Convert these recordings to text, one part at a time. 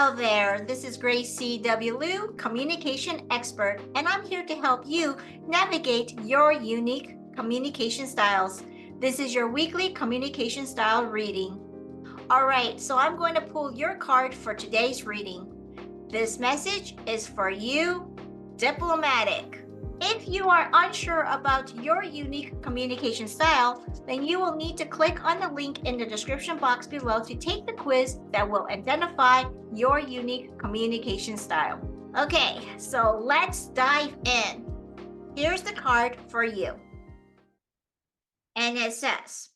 Hello there, this is Grace CW Liu, communication expert, and I'm here to help you navigate your unique communication styles. This is your weekly communication style reading. All right, so I'm going to pull your card for today's reading. This message is for you, diplomatic. If you are unsure about your unique communication style, then you will need to click on the link in the description box below to take the quiz that will identify your unique communication style. Okay, so let's dive in. Here's the card for you. And it says,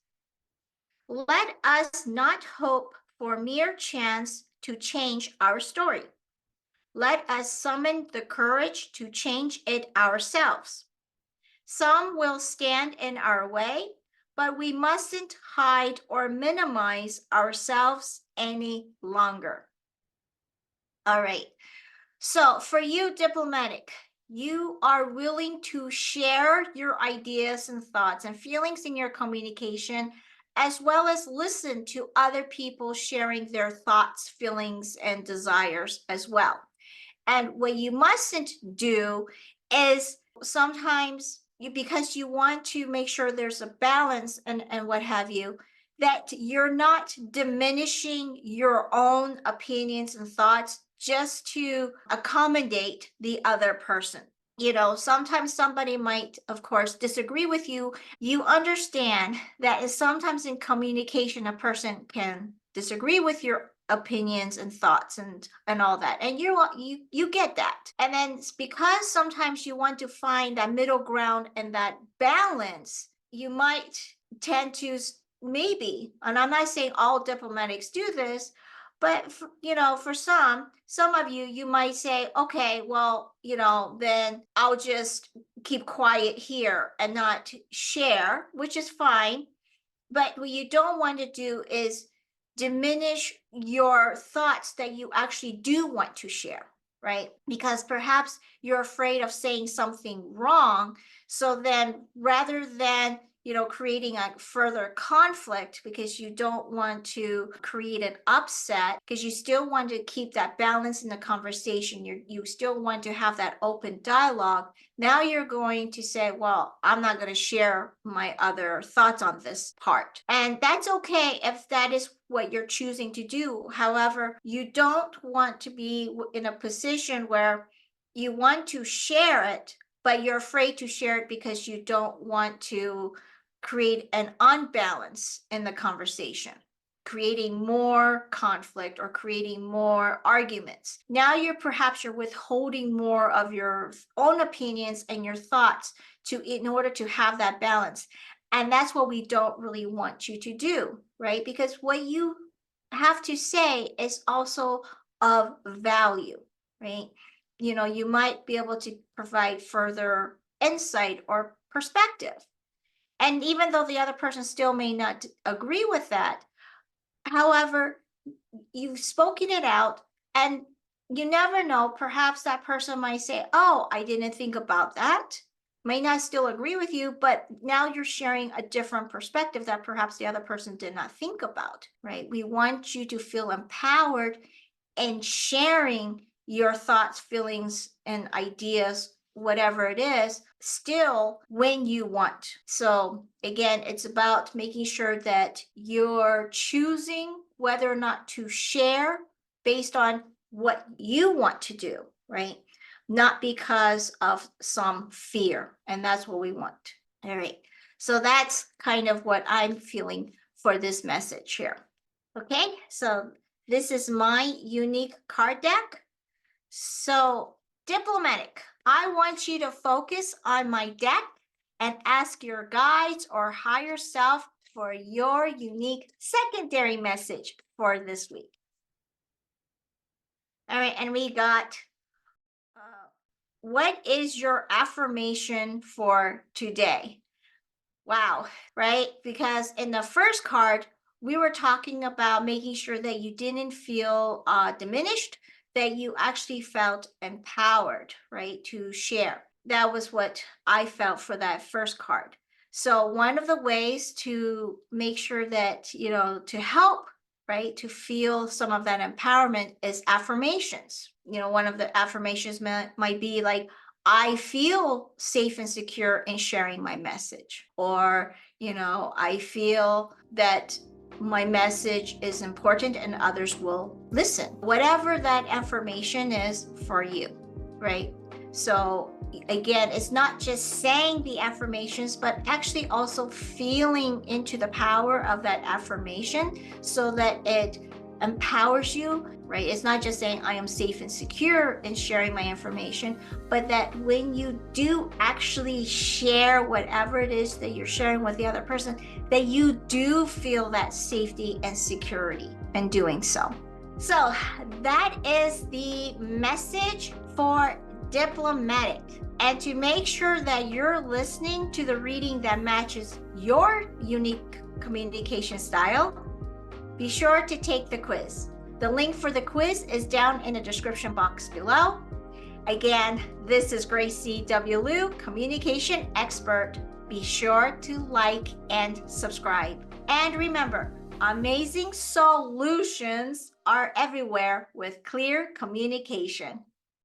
let us not hope for mere chance to change our story. Let us summon the courage to change it ourselves. Some will stand in our way, but we mustn't hide or minimize ourselves any longer. All right. So for you, diplomatic, you are willing to share your ideas and thoughts and feelings in your communication, as well as listen to other people sharing their thoughts, feelings, and desires as well. And what you mustn't do is sometimes because you want to make sure there's a balance and what have you, that you're not diminishing your own opinions and thoughts just to accommodate the other person. You know, sometimes somebody might, of course, disagree with you. You understand that sometimes in communication, a person can disagree with your opinions and thoughts and all that, and you get that. And then it's because sometimes you want to find that middle ground and that balance, you might tend to maybe, and I'm not saying all diplomatics do this, but for some of you might say, okay, well, then I'll just keep quiet here and not share, which is fine. But what you don't want to do is diminish your thoughts that you actually do want to share, right? Because perhaps you're afraid of saying something wrong. So then rather than creating a further conflict, because you don't want to create an upset, because you still want to keep that balance in the conversation, you still want to have that open dialogue. Now you're going to say, well, I'm not going to share my other thoughts on this part. And that's okay if that is what you're choosing to do. However, you don't want to be in a position where you want to share it, but you're afraid to share it because you don't want to create an unbalance in the conversation, creating more conflict or creating more arguments. Now you're withholding more of your own opinions and your thoughts in order to have that balance. And that's what we don't really want you to do, right? Because what you have to say is also of value, right? You might be able to provide further insight or perspective. And even though the other person still may not agree with that, however, you've spoken it out, and you never know, perhaps that person might say, oh, I didn't think about that. May not still agree with you, but now you're sharing a different perspective that perhaps the other person did not think about, right? We want you to feel empowered in sharing your thoughts, feelings, and ideas, whatever it is, still when you want. So again, it's about making sure that you're choosing whether or not to share based on what you want to do, right? Not because of some fear. And that's what we want. All right. So that's kind of what I'm feeling for this message here. Okay. So this is my unique card deck. So diplomatic, I want you to focus on my deck and ask your guides or higher self for your unique secondary message for this week. All right, and we got, what is your affirmation for today? Wow, right? Because in the first card, we were talking about making sure that you didn't feel diminished, that you actually felt empowered, right, to share. That was what I felt for that first card. So one of the ways to make sure that, to help, right, to feel some of that empowerment is affirmations. One of the affirmations might be like, I feel safe and secure in sharing my message, or, I feel that my message is important and others will listen. Whatever that affirmation is for you, right? So again, it's not just saying the affirmations, but actually also feeling into the power of that affirmation so that it empowers you, right? It's not just saying I am safe and secure in sharing my information, but that when you do actually share whatever it is that you're sharing with the other person, that you do feel that safety and security in doing so. So that is the message for diplomatic. And to make sure that you're listening to the reading that matches your unique communication style, be sure to take the quiz. The link for the quiz is down in the description box below. Again, this is Grace CW Liu, communication expert. Be sure to like and subscribe. And remember, amazing solutions are everywhere with clear communication.